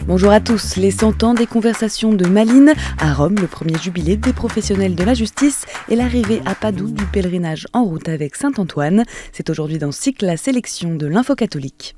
Bonjour à tous, les 100 ans des conversations de Malines, à Rome, le premier jubilé des professionnels de la justice et l'arrivée à Padoue du pèlerinage en route avec Saint-Antoine. C'est aujourd'hui dans Cycle la sélection de l'Info catholique.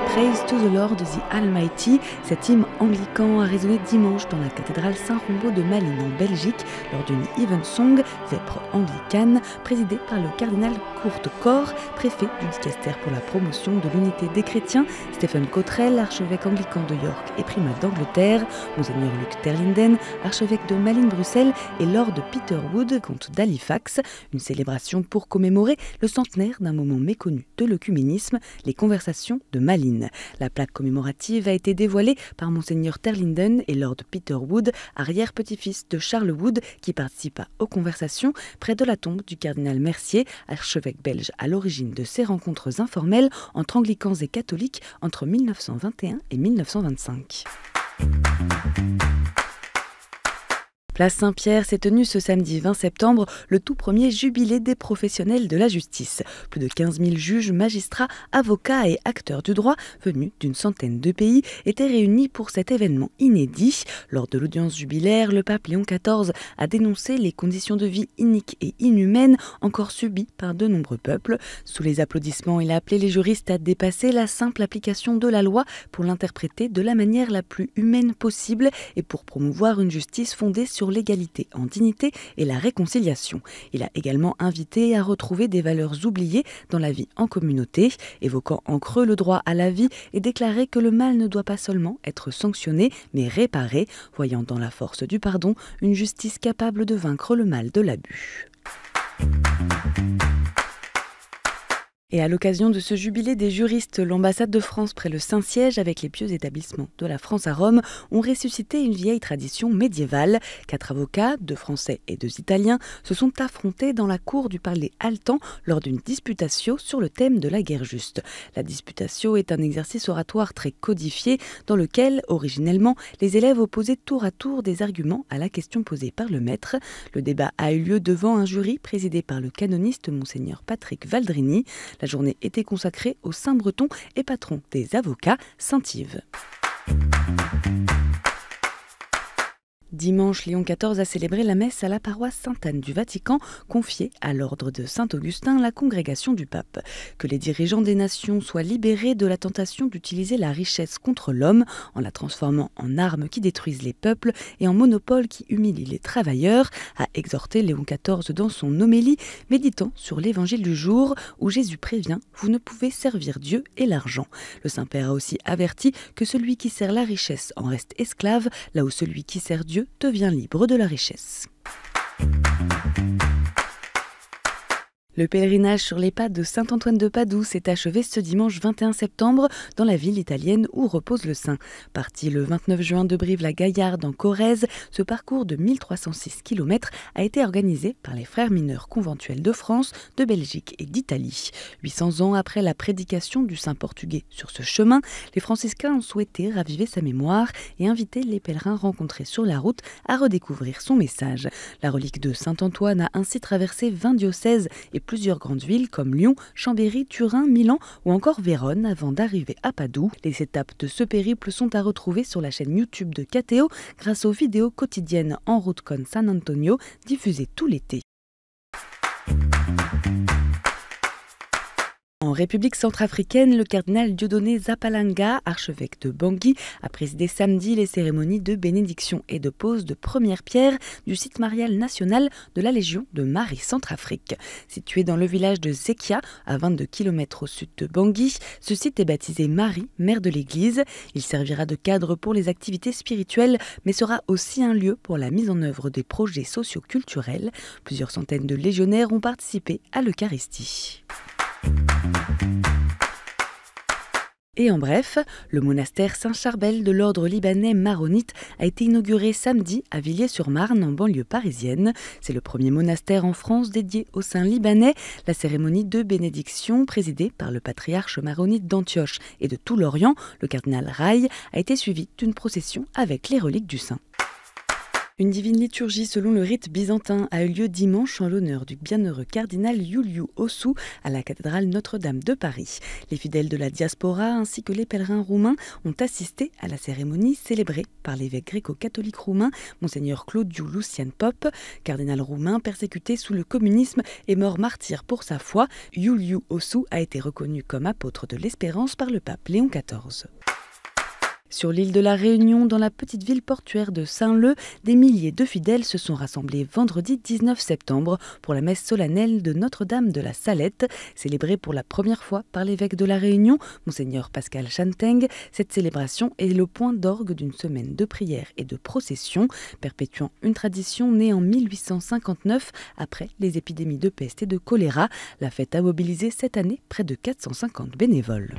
Praise to the Lord the Almighty, cet hymne anglican a résonné dimanche dans la cathédrale Saint-Rombaut de Malines en Belgique lors d'une Evensong, vêpres anglicane, présidée par le cardinal Kurt Corre, préfet du dicaster pour la promotion de l'unité des chrétiens, Stephen Cottrell, archevêque anglican de York et primat d'Angleterre, Monseigneur Luc Terlinden, archevêque de Malines-Bruxelles et Lord Peter Wood, comte d'Halifax, une célébration pour commémorer le centenaire d'un moment méconnu de l'œcuménisme, les conversations de Malines. La plaque commémorative a été dévoilée par Monseigneur Terlinden et Lord Peter Wood, arrière-petit-fils de Charles Wood, qui participa aux conversations près de la tombe du cardinal Mercier, archevêque belge à l'origine de ces rencontres informelles entre anglicans et catholiques entre 1921 et 1925. Place Saint-Pierre s'est tenu ce samedi 20 septembre le tout premier jubilé des professionnels de la justice. Plus de 15 000 juges, magistrats, avocats et acteurs du droit venus d'une centaine de pays étaient réunis pour cet événement inédit. Lors de l'audience jubilaire, le pape Léon XIV a dénoncé les conditions de vie iniques et inhumaines encore subies par de nombreux peuples. Sous les applaudissements, il a appelé les juristes à dépasser la simple application de la loi pour l'interpréter de la manière la plus humaine possible et pour promouvoir une justice fondée sur l'égalité en dignité et la réconciliation. Il a également invité à retrouver des valeurs oubliées dans la vie en communauté, évoquant en creux le droit à la vie et déclaré que le mal ne doit pas seulement être sanctionné, mais réparé, voyant dans la force du pardon une justice capable de vaincre le mal de l'abus. Et à l'occasion de ce jubilé des juristes, l'ambassade de France près le Saint-Siège avec les pieux établissements de la France à Rome ont ressuscité une vieille tradition médiévale. 4 avocats, 2 Français et 2 Italiens, se sont affrontés dans la cour du palais Altan lors d'une disputatio sur le thème de la guerre juste. La disputatio est un exercice oratoire très codifié dans lequel, originellement, les élèves opposaient tour à tour des arguments à la question posée par le maître. Le débat a eu lieu devant un jury présidé par le canoniste Monseigneur Patrick Valdrini. La journée était consacrée au saint breton et patron des avocats, saint Yves. Dimanche, Léon XIV a célébré la messe à la paroisse Sainte-Anne du Vatican, confiée à l'ordre de Saint-Augustin, la congrégation du pape. Que les dirigeants des nations soient libérés de la tentation d'utiliser la richesse contre l'homme, en la transformant en armes qui détruisent les peuples et en monopole qui humilient les travailleurs, a exhorté Léon XIV dans son homélie, méditant sur l'évangile du jour, où Jésus prévient « Vous ne pouvez servir Dieu et l'argent ». Le Saint-Père a aussi averti que celui qui sert la richesse en reste esclave, là où celui qui sert Dieu devient libre de la richesse. Le pèlerinage sur les pas de Saint-Antoine de Padoue s'est achevé ce dimanche 21 septembre dans la ville italienne où repose le saint. Parti le 29 juin de Brive-la-Gaillarde en Corrèze, ce parcours de 1306 km a été organisé par les frères mineurs conventuels de France, de Belgique et d'Italie. 800 ans après la prédication du saint portugais sur ce chemin, les franciscains ont souhaité raviver sa mémoire et inviter les pèlerins rencontrés sur la route à redécouvrir son message. La relique de Saint-Antoine a ainsi traversé 20 diocèses et plusieurs grandes villes comme Lyon, Chambéry, Turin, Milan ou encore Vérone avant d'arriver à Padoue. Les étapes de ce périple sont à retrouver sur la chaîne YouTube de KTO grâce aux vidéos quotidiennes En route con San Antonio diffusées tout l'été. En République centrafricaine, le cardinal Dieudonné Zapalanga, archevêque de Bangui, a présidé samedi les cérémonies de bénédiction et de pose de première pierre du site marial national de la Légion de Marie Centrafrique. Situé dans le village de Zekia, à 22 km au sud de Bangui, ce site est baptisé Marie, mère de l'Église. Il servira de cadre pour les activités spirituelles, mais sera aussi un lieu pour la mise en œuvre des projets socio-culturels. Plusieurs centaines de légionnaires ont participé à l'Eucharistie. Et en bref, le monastère Saint-Charbel de l'ordre libanais maronite a été inauguré samedi à Villiers-sur-Marne en banlieue parisienne. C'est le premier monastère en France dédié aux saints libanais. La cérémonie de bénédiction, présidée par le patriarche maronite d'Antioche et de tout l'Orient, le cardinal Raï, a été suivie d'une procession avec les reliques du saint. Une divine liturgie selon le rite byzantin a eu lieu dimanche en l'honneur du bienheureux cardinal Iuliu Osu à la cathédrale Notre-Dame de Paris. Les fidèles de la diaspora ainsi que les pèlerins roumains ont assisté à la cérémonie célébrée par l'évêque gréco-catholique roumain, Monseigneur Claudiu Lucian Pop, cardinal roumain persécuté sous le communisme et mort martyr pour sa foi. Iuliu Osu a été reconnu comme apôtre de l'espérance par le pape Léon XIV. Sur l'île de la Réunion, dans la petite ville portuaire de Saint-Leu, des milliers de fidèles se sont rassemblés vendredi 19 septembre pour la messe solennelle de Notre-Dame de la Salette, célébrée pour la première fois par l'évêque de la Réunion, Monseigneur Pascal Chanteng. Cette célébration est le point d'orgue d'une semaine de prières et de processions, perpétuant une tradition née en 1859 après les épidémies de peste et de choléra. La fête a mobilisé cette année près de 450 bénévoles.